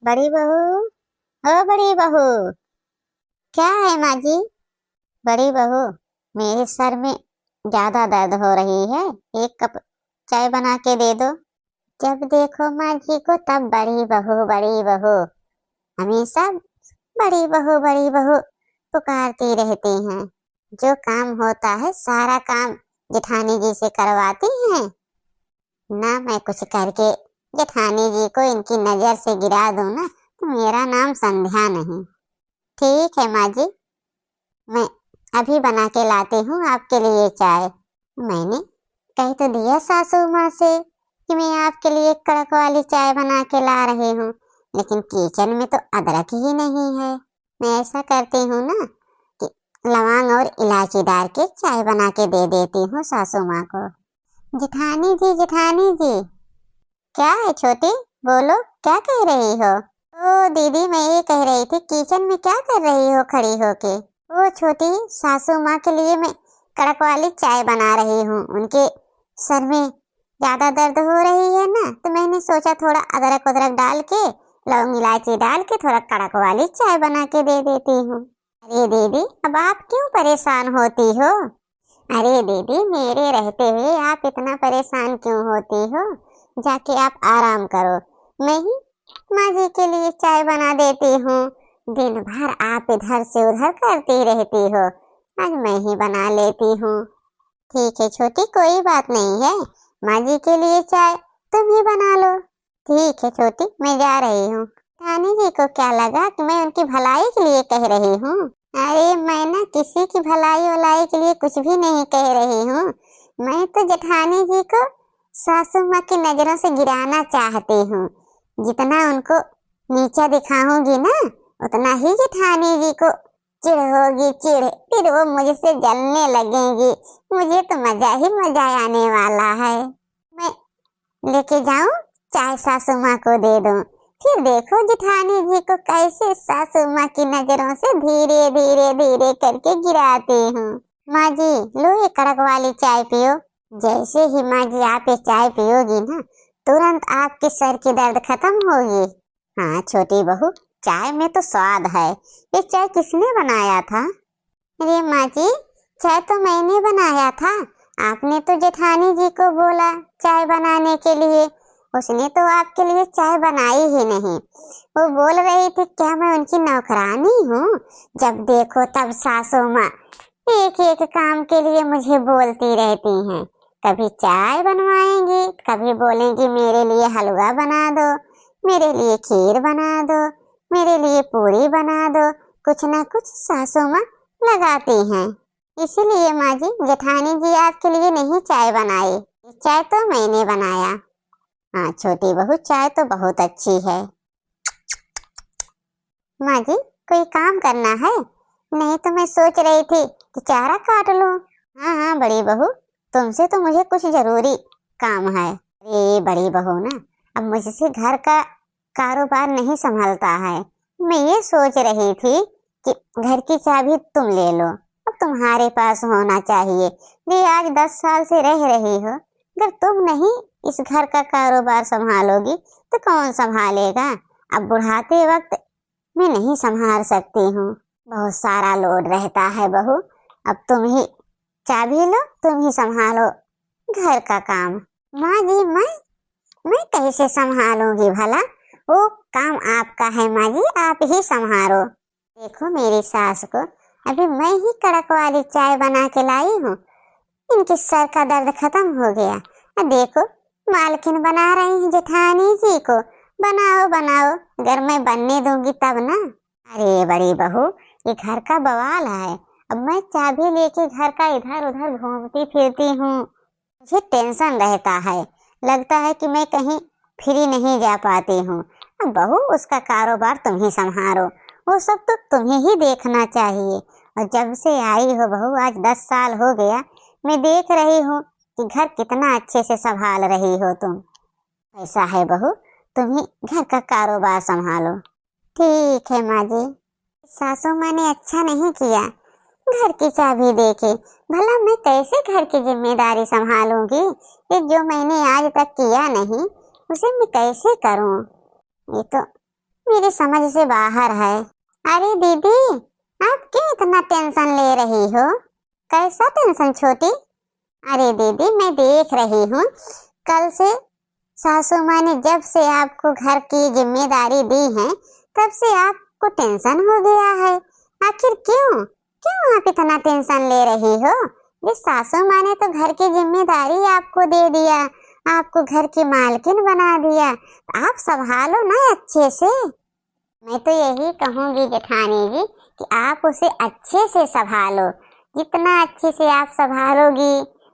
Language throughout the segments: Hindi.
बड़ी बहू, ओ बड़ी बहू। क्या है माँ जी? बड़ी बहू, मेरे सर में ज्यादा दर्द हो रही है, एक कप चाय बना के दे दो। जब देखो माँ जी को तब बड़ी बहू बड़ी बहू, हमेशा बड़ी बहू पुकारती रहती हैं। जो काम होता है सारा काम जेठानी जी से करवाती हैं ना। मैं कुछ करके जेठानी जी को इनकी नजर से गिरा दूं ना, तो मेरा नाम संध्या नहीं। ठीक है माँ जी, मैं अभी बना के लाती हूँ आपके लिए चाय। मैंने कह तो दिया सासू माँ से कि मैं आपके लिए कड़क वाली चाय बना के ला रही हूँ, लेकिन किचन में तो अदरक ही नहीं है। मैं ऐसा करती हूँ ना कि लौंग और इलायची डाल के चाय बना के दे देती हूँ सासू माँ को। जेठानी जी, क्या है छोटी, बोलो क्या कह रही हो? ओ दीदी, मैं ये कह रही थी किचन में क्या कर रही हो खड़ी होके? ओ छोटी, सासू माँ के लिए मैं कड़क वाली चाय बना रही हूँ। उनके सर में ज्यादा दर्द हो रही है ना, तो मैंने सोचा थोड़ा अदरक वदरक डाल के, लौंग इलायची डाल के थोड़ा कड़क वाली चाय बना के दे देती हूँ। अरे दीदी, अब आप क्यों परेशान होती हो? अरे दीदी, मेरे रहते हुए आप इतना परेशान क्यों होती हो? जाके आप आराम करो, मैं ही माँ जी के लिए चाय बना देती हूँ। दिन भर आप इधर से उधर करती रहती हो, आज मैं ही बना लेती हूँ। ठीक है छोटी, कोई बात नहीं है, माँ जी के लिए चाय तुम ही बना लो। ठीक है छोटी, मैं जा रही हूँ। रानी जी को क्या लगा कि मैं उनकी भलाई के लिए कह रही हूँ? अरे मैं ना किसी की भलाई वलाई के लिए कुछ भी नहीं कह रही हूँ। मैं तो जेठानी जी को सासू माँ की नजरों से गिराना चाहती हूँ। जितना उनको नीचा दिखाऊंगी ना, उतना ही जेठानी जी को चिढ़ होगी, चिढ़, फिर वो मुझसे जलने लगेंगी। मुझे तो मजा ही मजा आने वाला है। मैं लेके जाऊं, चाय सासू माँ को दे दूं, फिर देखो जेठानी जी को कैसे सासू माँ की नजरों से धीरे धीरे धीरे करके गिराती हूँ। माँ जी, लो ये कड़क वाली चाय पियो। जैसे ही माँ जी आप ये चाय पियोगी ना, तुरंत आपके सर की दर्द खत्म होगी। हाँ छोटी बहू, चाय में तो स्वाद है। ये चाय किसने बनाया था? अरे माँ जी, चाय तो मैंने बनाया था। आपने तो जेठानी जी को बोला चाय बनाने के लिए, उसने तो आपके लिए चाय बनाई ही नहीं। वो बोल रही थी क्या मैं उनकी नौकरानी हूँ? जब देखो तब सासू माँ एक एक काम के लिए मुझे बोलती रहती हैं। कभी चाय बनवाएंगी, कभी बोलेंगी मेरे लिए हलवा बना दो, मेरे लिए खीर बना दो, मेरे लिए पूरी बना दो। कुछ ना कुछ सासू माँ लगाती हैं। इसीलिए माँ जी, जेठानी जी आपके लिए नहीं चाय बनाई, चाय तो मैंने बनाया। हाँ छोटी बहू, चाय तो बहुत अच्छी है। माँ जी, कोई काम करना है? नहीं तो मैं सोच रही थी कि चारा काट लूं। हाँ हाँ बड़ी बहू, तुमसे तो मुझे कुछ जरूरी काम है। अरे बड़ी बहू ना, अब मुझसे घर का कारोबार नहीं संभलता है। मैं ये सोच रही थी कि घर की चाबी तुम ले लो, अब तुम्हारे पास होना चाहिए। ये आज 10 साल से रह रही हो, अगर तुम नहीं इस घर का कारोबार संभालोगी तो कौन संभालेगा? अब बुढ़ाते वक्त मैं नहीं संभाल सकती हूँ, बहुत सारा लोड रहता है बहू। अब तुम ही चाबी लो, तुम ही संभालो घर का काम। माँ जी, मैं कैसे संभालूंगी भला? वो काम आपका है माँ जी, आप ही संभालो। देखो मेरी सास को अभी मैं ही कड़क वाली चाय बना के लाई हूँ, इनके सर का दर्द खत्म हो गया। देखो मालकिन बना रही है जेठानी जी को, बनाओ बनाओ, घर में बनने दूंगी तब ना। अरे बड़ी बहू, ये घर का बवाल है। अब मैं चाबी लेके घर का इधर उधर घूमती फिरती हूँ, मुझे टेंशन रहता है, लगता है कि मैं कहीं फ्री नहीं जा पाती हूँ। अब बहू, उसका कारोबार तुम ही संभालो, वो सब तो तुम्हें ही देखना चाहिए। और जब से आई हो बहू, आज 10 साल हो गया, मैं देख रही हूँ कि घर कितना अच्छे से संभाल रही हो तुम। ऐसा है बहू, तुम ही घर का कारोबार संभालो। ठीक है माँ जी। सासू माँ ने अच्छा नहीं किया घर की चाबी देके, भला मैं कैसे घर की जिम्मेदारी संभालूंगी? ये जो मैंने आज तक किया नहीं, उसे मैं कैसे करूं? ये तो मेरी समझ से बाहर है। अरे दीदी, आप क्यों इतना टेंशन ले रही हो? कैसा टेंशन छोटी? अरे दीदी, मैं देख रही हूँ कल से सासू माँ ने जब से आपको घर की जिम्मेदारी दी है तब से आपको टेंशन हो गया है। आखिर क्यों क्यों आप इतना टेंशन ले रही हो? ये सासू माँ ने तो घर की जिम्मेदारी आपको दे दिया, आपको घर की मालकिन बना दिया, आप संभालो ना अच्छे से। मैं तो यही कहूंगी जेठानी जी कि आप उसे अच्छे से संभालो। जितना अच्छे से आप संभालोगी,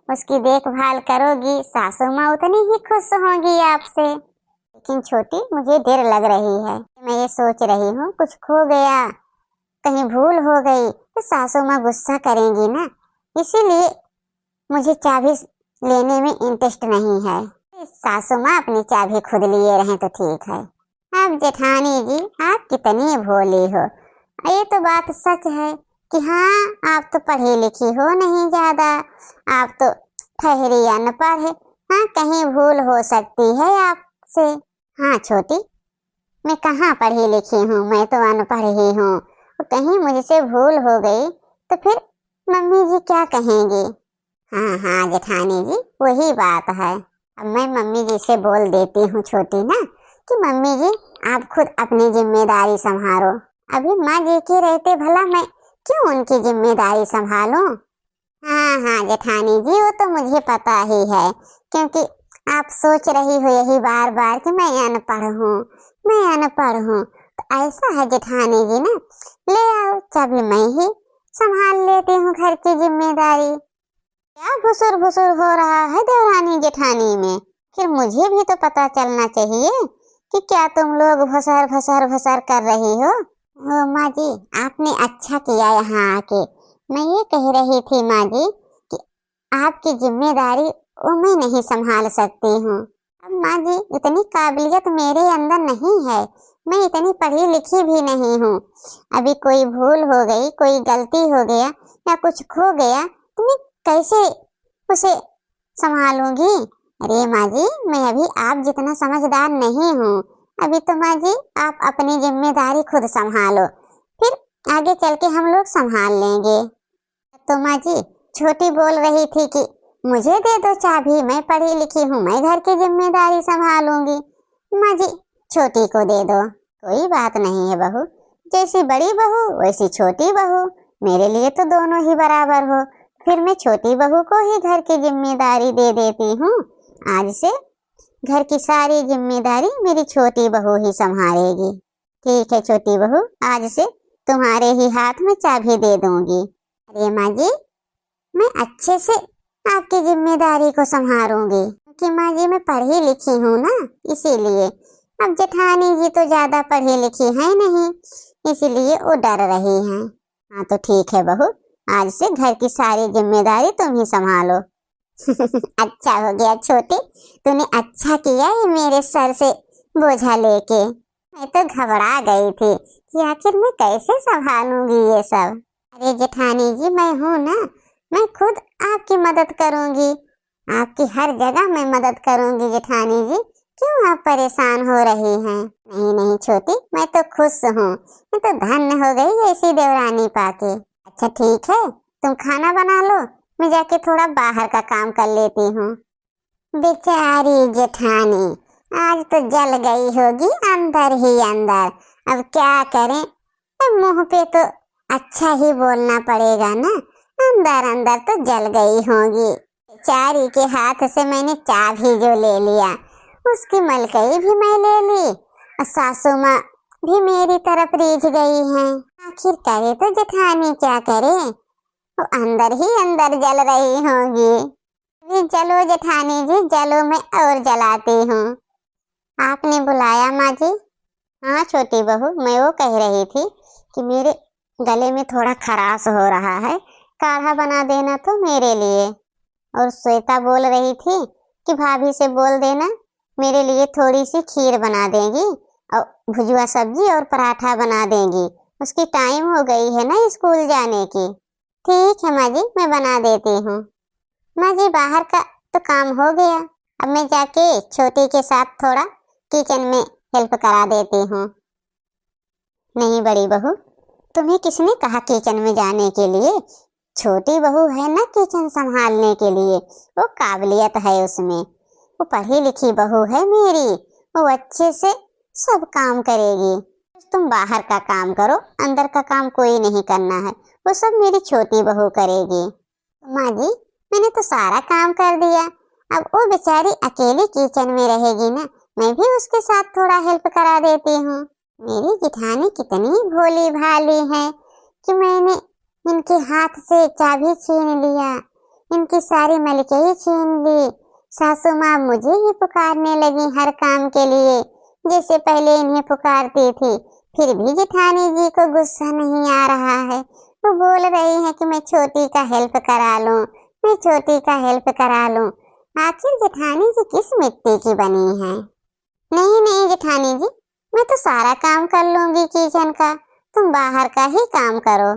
उसकी देखभाल करोगी, सासू माँ उतनी ही खुश होंगी आपसे। लेकिन छोटी, मुझे डर लग रही है। मैं ये सोच रही हूँ कुछ खो गया, कहीं भूल हो गई तो सासू माँ गुस्सा करेंगी ना, इसीलिए मुझे चाबी लेने में इंटरेस्ट नहीं है। सासू माँ अपनी चाबी खुद लिए रहें तो ठीक है। अब जेठानी जी, आप कितनी भोली हो। ये तो बात सच है कि हाँ, आप तो पढ़ी लिखी हो नहीं ज्यादा, आप तो ठहरी अनपढ़ है। हाँ, कहीं भूल हो सकती है आपसे। हाँ छोटी, मैं कहाँ पढ़ी लिखी हूँ, मैं तो अनपढ़ ही हूँ। कहीं मुझसे भूल हो गई तो फिर मम्मी जी क्या कहेंगी? हाँ हाँ जेठानी जी, वही बात है। अब मैं मम्मी जी से बोल देती हूँ छोटी ना कि मम्मी जी, आप खुद अपनी जिम्मेदारी संभालो। अभी माँ जी के रहते भला मैं क्यों उनकी जिम्मेदारी संभालूं? हाँ हाँ जेठानी जी, वो तो मुझे पता ही है, क्योंकि आप सोच रही हो यही बार बार कि मैं अनपढ़ हूँ, मैं अनपढ़ हूँ। तो ऐसा है जेठानी जी ना, ले आओ चाबी, मैं ही संभाल लेती हूँ घर की जिम्मेदारी। क्या भुसुर भुसुर हो रहा है देवरानी जेठानी में? फिर मुझे भी तो पता चलना चाहिए कि क्या तुम लोग भसर भसर भसर कर रही हो। ओ माँ जी, आपने अच्छा किया यहाँ आके। मैं ये कह रही थी माँ जी कि आपकी जिम्मेदारी वो मैं नहीं संभाल सकती हूँ। अब माँ जी, इतनी काबिलियत मेरे अंदर नहीं है, मैं इतनी पढ़ी लिखी भी नहीं हूँ। अभी कोई भूल हो गई, कोई गलती हो गया या कुछ खो गया तो मैं कैसे उसे संभालूंगी? अरे माँ जी, मैं अभी आप जितना समझदार नहीं हूँ। अभी तो माँ जी, आप अपनी जिम्मेदारी खुद संभालो, फिर आगे चल के हम लोग संभाल लेंगे। तो माँ जी, छोटी बोल रही थी कि मुझे दे दो चाबी, मैं पढ़ी लिखी हूँ, मैं घर की जिम्मेदारी संभालूंगी। माँ जी, छोटी को दे दो। कोई बात नहीं है बहू, जैसी बड़ी बहू वैसी छोटी बहू, मेरे लिए तो दोनों ही बराबर हो। फिर मैं छोटी बहू को ही घर की जिम्मेदारी दे देती हूँ। आज से घर की सारी जिम्मेदारी मेरी छोटी बहू ही संभालेगी। ठीक है छोटी बहू, आज से तुम्हारे ही हाथ में चाबी दे दूंगी। अरे माँ जी, मैं अच्छे से आपकी जिम्मेदारी को संभालूंगी, क्योंकि माँ जी मैं पढ़ी लिखी हूँ ना, इसीलिए। अब जेठानी जी तो ज्यादा पढ़ी लिखी है नहीं, इसीलिए वो डर रही हैं। हाँ तो ठीक है बहू, आज से घर की सारी जिम्मेदारी तुम ही संभालो। अच्छा हो गया छोटी, तूने अच्छा किया ये मेरे सर से बोझा लेके। मैं तो घबरा गई थी कि आखिर मैं कैसे संभालूंगी ये सब। अरे जेठानी जी, मैं हूँ ना, मैं खुद आपकी मदद करूंगी, आपकी हर जगह मैं मदद करूंगी जेठानी जी। क्यों आप परेशान हो रही हैं? नहीं नहीं छोटी, मैं तो खुश हूँ, मैं तो धन्य हो गई ऐसी देवरानी पाके। अच्छा ठीक है, तुम खाना बना लो, मैं जाके थोड़ा बाहर का काम कर लेती हूँ। बेचारी जेठानी आज तो जल गई होगी अंदर ही अंदर। अब क्या करें, मुंह पे तो अच्छा ही बोलना पड़ेगा ना, अंदर अंदर तो जल गई होगी। बेचारी के हाथ से मैंने चाबी जो ले लिया, उसकी मलकई भी मैं ले ली, और सासू माँ भी मेरी तरफ रीझ गई हैं। आखिर करे तो जेठानी क्या करे, वो अंदर ही अंदर जल रही होंगी। चलो जेठानी जी, चलो मैं और जलाती हूँ। आपने बुलाया माँ जी? हाँ छोटी बहू, मैं वो कह रही थी कि मेरे गले में थोड़ा खराश हो रहा है, काढ़ा बना देना तो मेरे लिए। और श्वेता बोल रही थी कि भाभी से बोल देना मेरे लिए थोड़ी सी खीर बना देंगी और भुजुआ सब्जी और पराठा बना देंगी, उसकी टाइम हो गई है ना स्कूल जाने की। ठीक है माँ जी, मैं बना देती हूँ। माँ जी, बाहर का तो काम हो गया, अब मैं जाके छोटी के साथ थोड़ा किचन में हेल्प करा देती हूँ। नहीं बड़ी बहू, तुम्हें किसने कहा किचन में जाने के लिए? छोटी बहू है ना किचन संभालने के लिए, वो काबिलियत है उसमें। वो पढ़ी लिखी बहू है मेरी, वो अच्छे से सब काम करेगी। तुम बाहर का काम करो, अंदर का काम कोई नहीं करना है, वो सब मेरी छोटी बहू करेगी। माँ जी, मैंने तो सारा काम कर दिया, अब वो बेचारी अकेली किचन में रहेगी ना, मैं भी उसके साथ थोड़ा हेल्प करा देती हूँ। मेरी जेठानी कितनी भोली भाली है कि मैंने इनके हाथ से चाबी छीन लिया, इनकी सारी मलकई छीन ली। सासू माँ मुझे ही पुकारने लगी हर काम के लिए, जैसे पहले इन्हें पुकारती थी। फिर भी जेठानी जी को गुस्सा नहीं आ रहा है, वो बोल रही है कि मैं छोटी का हेल्प करा लूं, मैं छोटी का हेल्प करा लूं। आखिर जेठानी जी किस मिट्टी की बनी है? नहीं नहीं जेठानी जी, मैं तो सारा काम कर लूंगी किचन का, तुम बाहर का ही काम करो।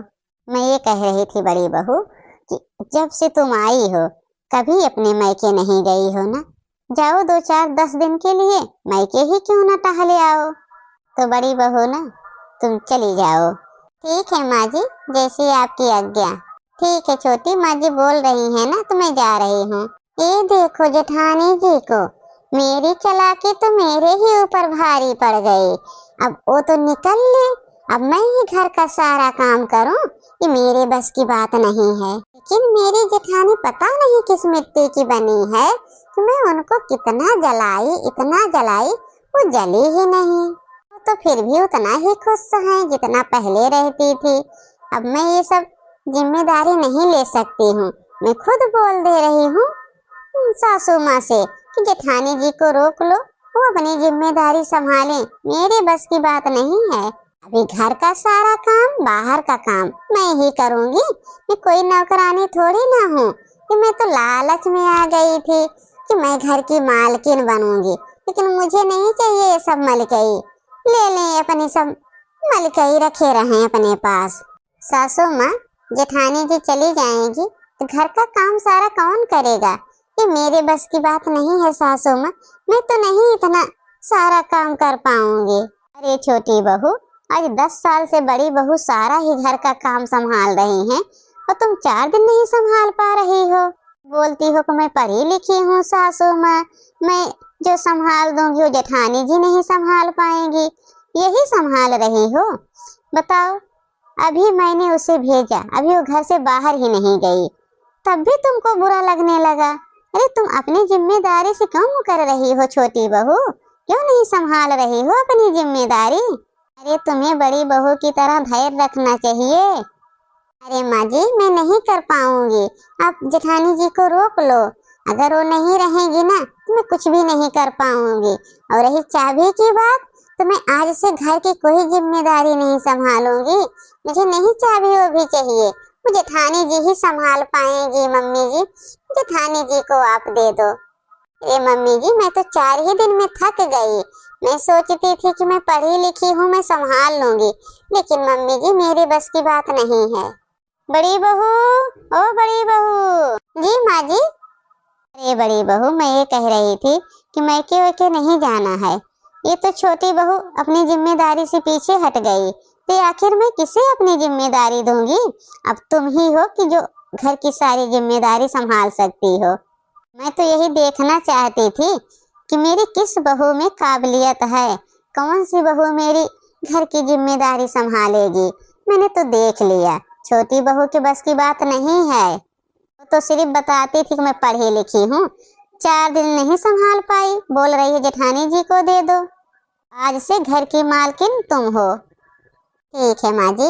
मैं ये कह रही थी बड़ी बहू कि जब से तुम आई हो कभी अपने मायके नहीं गई हो ना, जाओ 2-4-10 दिन के लिए मायके ही क्यों ना टहले आओ। तो बड़ी बहू ना, तुम चली जाओ। ठीक है माँ जी, जैसी आपकी आज्ञा। ठीक है, छोटी माँ जी बोल रही है ना तो मैं जा रही हूँ। ये देखो जेठानी जी को, मेरी चालाकी तो मेरे ही ऊपर भारी पड़ गई। अब वो तो निकल ले, अब मैं ही घर का सारा काम करूँ, ये मेरे बस की बात नहीं है। लेकिन मेरी जेठानी पता नहीं किस मिट्टी की बनी है कि मैं उनको कितना जलाई, इतना जलाई, वो जली ही नहीं। तो फिर भी उतना ही खुश है जितना पहले रहती थी। अब मैं ये सब जिम्मेदारी नहीं ले सकती हूँ, मैं खुद बोल दे रही हूँ सासू माँ से कि जेठानी जी को रोक लो, वो अपनी जिम्मेदारी संभालें, मेरे बस की बात नहीं है। अभी घर का सारा काम, बाहर का काम मैं ही करूँगी, मैं कोई नौकरानी थोड़ी ना हूँ कि मैं तो लालच में आ गई थी कि मैं घर की मालकिन बनूंगी। लेकिन मुझे नहीं चाहिए ये सब मलकई, ले लें अपनी सब मलकई रखे रहें अपने पास। सासू माँ, जेठानी जी चली जाएंगी तो घर का काम सारा कौन करेगा? ये मेरे बस की बात नहीं है सासू माँ, मैं तो नहीं इतना सारा काम कर पाऊंगी। अरे छोटी बहू, आज 10 साल से बड़ी बहू सारा ही घर का काम संभाल रही हैं और तुम 4 दिन नहीं संभाल पा रही हो। बोलती हो कि मैं पढ़ी लिखी हूँ सासू माँ, मैं जो संभाल दूंगी वो जेठानी जी नहीं संभाल पाएंगी, यही संभाल रही हो। बताओ, अभी मैंने उसे भेजा, अभी वो घर से बाहर ही नहीं गई, तब भी तुमको बुरा लगने लगा। अरे तुम अपनी जिम्मेदारी से क्यों कर रही हो छोटी बहू, क्यों नहीं संभाल रही हो अपनी जिम्मेदारी? अरे तुम्हें बड़ी बहू की तरह धैर्य रखना चाहिए। अरे माँ जी, मैं नहीं कर पाऊंगी, आप जेठानी जी को रोक लो, अगर वो नहीं रहेगी ना तो मैं कुछ भी नहीं कर पाऊंगी। और रही चाबी की बात, तो मैं आज से घर की कोई जिम्मेदारी नहीं संभालूंगी, मुझे नहीं चाबी वो भी चाहिए, वो जेठानी जी ही संभाल पाएंगी। मम्मी जी, जेठानी जी को आप दे दो। ए मम्मी जी, मैं तो 4 ही दिन में थक गई, मैं सोचती थी कि मैं पढ़ी लिखी हूँ, मैं संभाल लूंगी, लेकिन मम्मी जी मेरे बस की बात नहीं है। बड़ी बहू, ओ बड़ी बहू। जी माँ जी। अरे बड़ी बहू, मैं ये कह रही थी कि मैके वैके नहीं जाना है, ये तो छोटी बहू अपनी जिम्मेदारी से पीछे हट गई, तो आखिर मैं किसे अपनी जिम्मेदारी दूंगी? अब तुम ही हो कि जो घर की सारी जिम्मेदारी संभाल सकती हो। मैं तो यही देखना चाहती थी कि मेरी किस बहू में काबिलियत है, कौन सी बहू मेरी घर की जिम्मेदारी संभालेगी। मैंने तो देख लिया, छोटी बहू के बस की बात नहीं है, वो तो सिर्फ बताती थी कि मैं पढ़ी लिखी हूँ, 4 दिन नहीं संभाल पाई, बोल रही है जेठानी जी को दे दो। आज से घर की मालकिन तुम हो। ठीक है माँ जी।